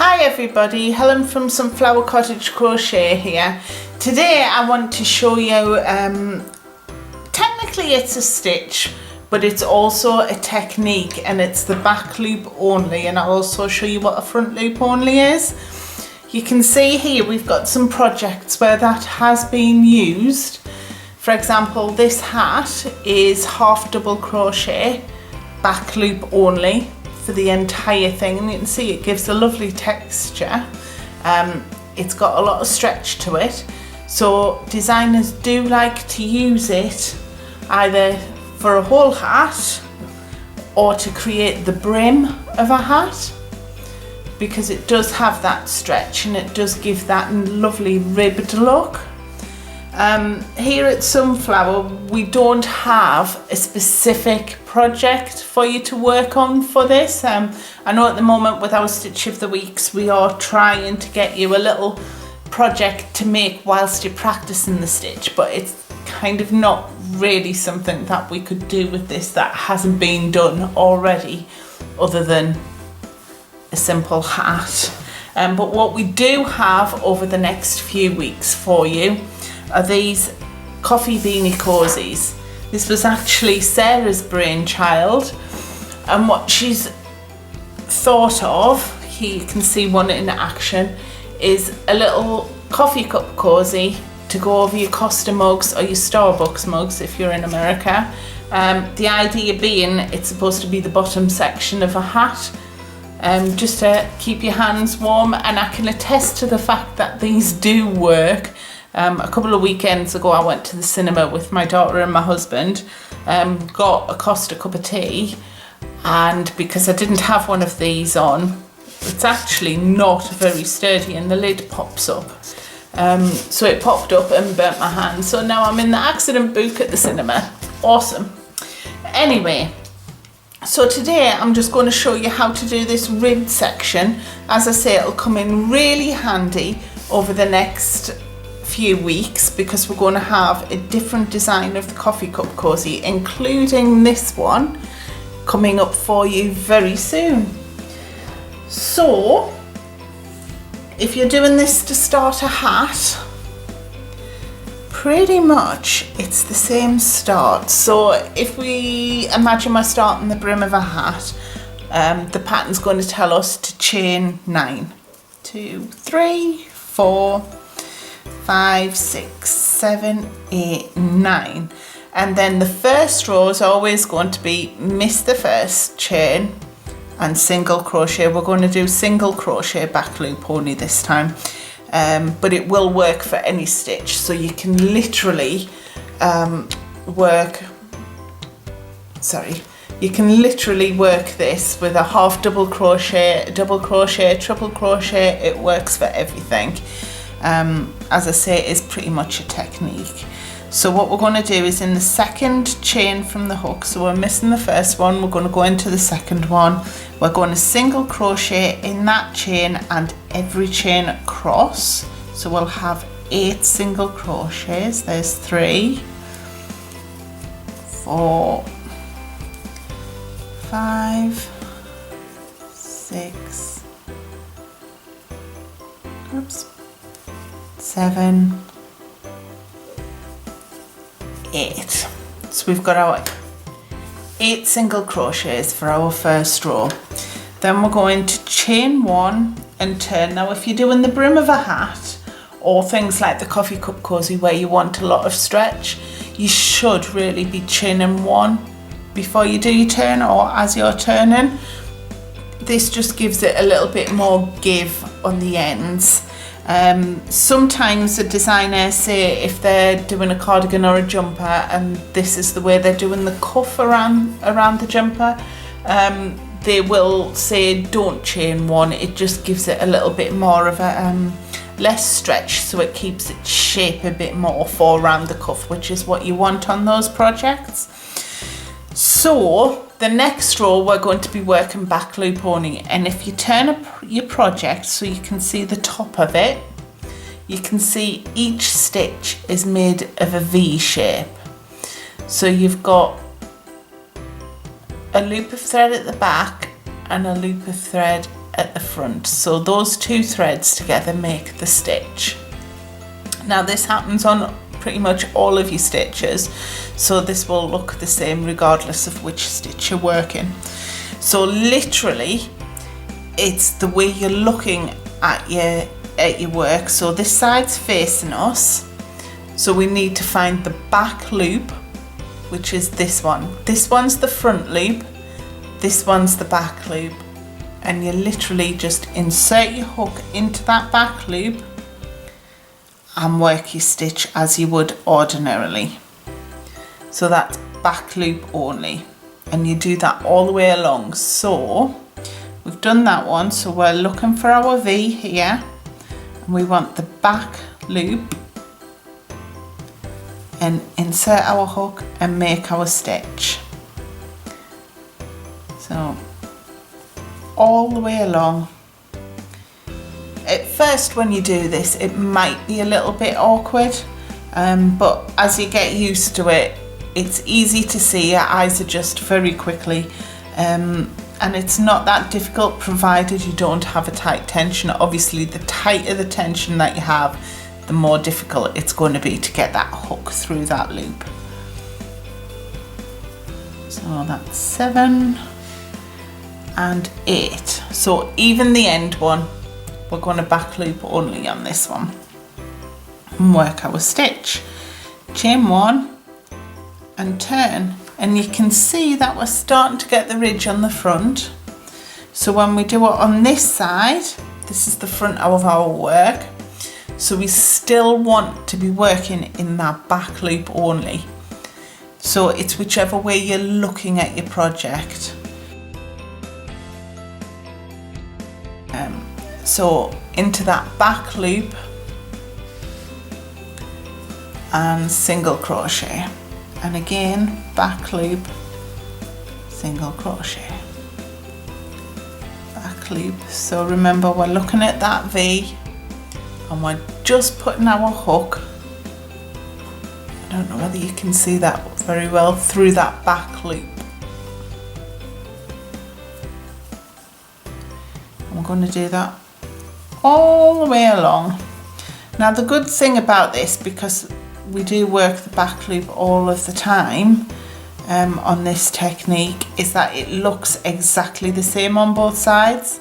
Hi everybody, Helen from Sunflower Cottage Crochet here. Today I want to show you, technically it's a stitch, but it's also a technique, and it's the back loop only, and I'll also show you what a front loop only is. You can see here we've got some projects where that has been used. For example, this hat is half double crochet, back loop only for the entire thing, and you can see it gives a lovely texture. It's got a lot of stretch to it, so designers do like to use it either for a whole hat or to create the brim of a hat, because it does have that stretch and it does give that lovely ribbed look. Here at Sunflower we don't have a specific project for you to work on for this. I know at the moment with our Stitch of the Weeks we are trying to get you a little project to make whilst you're practicing the stitch, but it's kind of not really something that we could do with this that hasn't been done already, other than a simple hat. But what we do have over the next few weeks for you are these coffee beanie cozies. This was actually Sarah's brainchild, and what she's thought of, here you can see one in action, is a little coffee cup cozy to go over your Costa mugs or your Starbucks mugs if you're in America. The idea being it's supposed to be the bottom section of a hat, just to keep your hands warm, and I can attest to the fact that these do work. A couple of weekends ago I went to the cinema with my daughter and my husband, got a Costa cup of tea, and because I didn't have one of these on, it's actually not very sturdy and the lid pops up. So it popped up and burnt my hand, so now I'm in the accident book at the cinema. Awesome. Anyway, so today I'm just going to show you how to do this ribbed section. As I say, it'll come in really handy over the next few weeks because we're going to have a different design of the coffee cup cozy, including this one, coming up for you very soon. So if you're doing this to start a hat, pretty much it's the same start. So if we imagine we're starting the brim of a hat, the pattern's going to tell us to chain 9. 2, 3, 4, 5, 6, 7, 8, 9, and then the first row is always going to be miss the first chain and single crochet. We're going to do single crochet back loop only this time, but it will work for any stitch, so you can literally work this with a half double crochet, double crochet, triple crochet. It works for everything. As I say, it is pretty much a technique. So what we're going to do is in the second chain from the hook, so we're missing the first one, we're going to go into the second one, we're going to single crochet in that chain and every chain across. So we'll have 8 single crochets. There's 3, 4, 5, 6, 7, 8. So we've got our 8 single crochets for our first row. Then we're going to chain 1 and turn. Now if you're doing the brim of a hat or things like the coffee cup cozy where you want a lot of stretch, you should really be chaining 1 before you do your turn or as you're turning. This just gives it a little bit more give on the ends. Sometimes the designers say if they're doing a cardigan or a jumper and this is the way they're doing the cuff around the jumper, they will say don't chain 1. It just gives it a little bit more of a less stretch, so it keeps its shape a bit more for around the cuff, which is what you want on those projects. So the next row we're going to be working back loop only, and if you turn up your project so you can see the top of it, you can see each stitch is made of a V shape. So you've got a loop of thread at the back and a loop of thread at the front. So those two threads together make the stitch. Now this happens on pretty much all of your stitches, so this will look the same regardless of which stitch you're working. So literally it's the way you're looking at your work. So this side's facing us, so we need to find the back loop, which is this one. This one's the front loop, this one's the back loop, and you literally just insert your hook into that back loop and work your stitch as you would ordinarily. So that's back loop only, and you do that all the way along. So we've done that one, so we're looking for our V here, and we want the back loop, and insert our hook and make our stitch. So all the way along. At first when you do this it might be a little bit awkward, but as you get used to it, it's easy to see, your eyes adjust very quickly, and it's not that difficult provided you don't have a tight tension. Obviously the tighter the tension that you have, the more difficult it's going to be to get that hook through that loop. So that's 7 and 8. So even the end one, we're going to back loop only on this one and work our stitch. Chain 1 and turn, and you can see that we're starting to get the ridge on the front. So when we do it on this side, this is the front of our work, so we still want to be working in that back loop only. So it's whichever way you're looking at your project. So into that back loop and single crochet, and again back loop, single crochet, back loop. So remember, we're looking at that V and we're just putting our hook, I don't know whether you can see that very well, through that back loop. And we're going to do that all the way along. Now the good thing about this, because we do work the back loop all of the time on this technique, is that it looks exactly the same on both sides.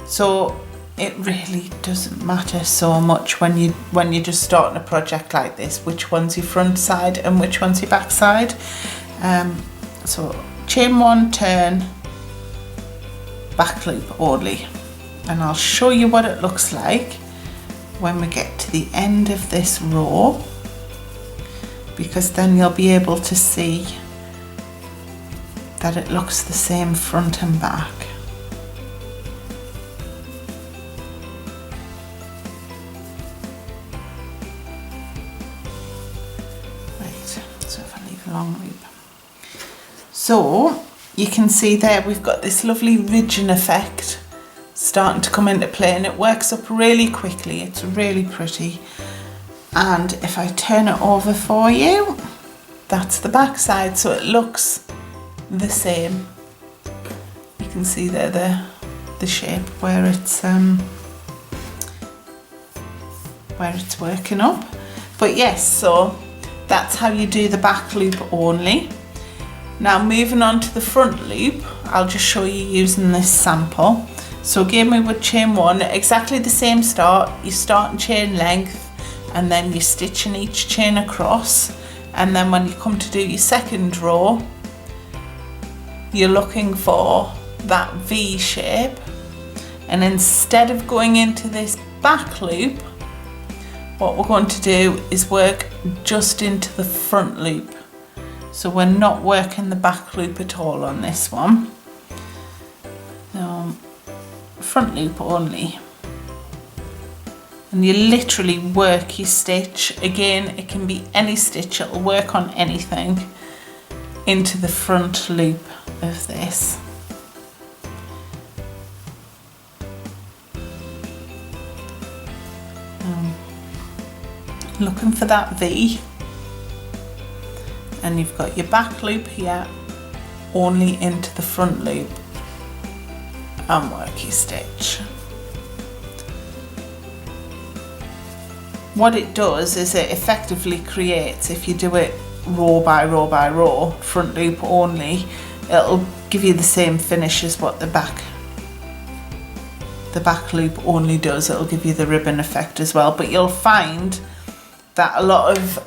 So it really doesn't matter so much when you're just starting a project like this, which one's your front side and which one's your back side. So chain 1, turn, back loop only, and I'll show you what it looks like when we get to the end of this row, because then you'll be able to see that it looks the same front and back. So if I leave a long loop. So you can see there we've got this lovely ridging effect starting to come into play, and it works up really quickly. It's really pretty. And if I turn it over for you, that's the back side, so it looks the same. You can see there the shape where it's working up. But yes, so that's how you do the back loop only. Now moving on to the front loop, I'll just show you using this sample. So again, we would chain 1, exactly the same start. You start in chain length and then you're stitching each chain across, and then when you come to do your second row, you're looking for that V shape, and instead of going into this back loop, what we're going to do is work just into the front loop. So we're not working the back loop at all on this one. Front loop only. And you literally work your stitch. Again, it can be any stitch, it'll work on anything, into the front loop of this. Looking for that V, and you've got your back loop here only into the front loop, and work your stitch. What it does is it effectively creates, if you do it row by row by row, front loop only, it'll give you the same finish as what the back loop only does. It'll give you the ribbon effect as well, but you'll find that a lot of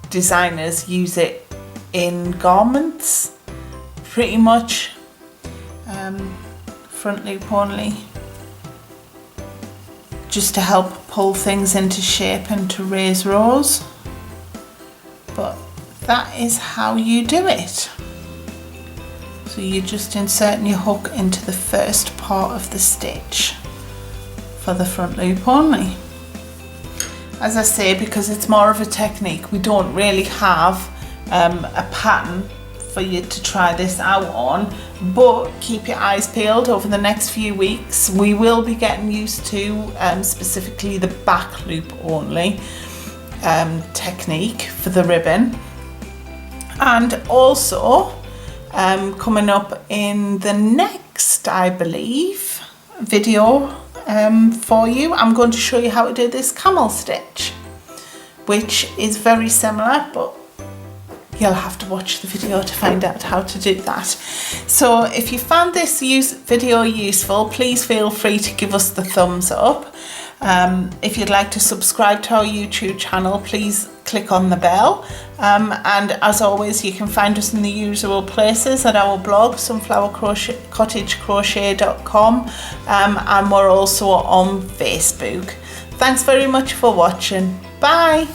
designers use it in garments pretty much, front loop only, just to help pull things into shape and to raise rows. But that is how you do it. So you're just inserting your hook into the first part of the stitch for the front loop only. As I say, because it's more of a technique, we don't really have a pattern for you to try this out on, but keep your eyes peeled over the next few weeks. We will be getting used to specifically the back loop only technique for the ribbon, and also coming up in the next, I believe, video for you, I'm going to show you how to do this camel stitch, which is very similar, but you'll have to watch the video to find out how to do that. So if you found this video useful, please feel free to give us the thumbs up. If you'd like to subscribe to our YouTube channel, please click on the bell. And as always, you can find us in the usual places at our blog, sunflowercottagecrochet.com, and we're also on Facebook. Thanks very much for watching. Bye.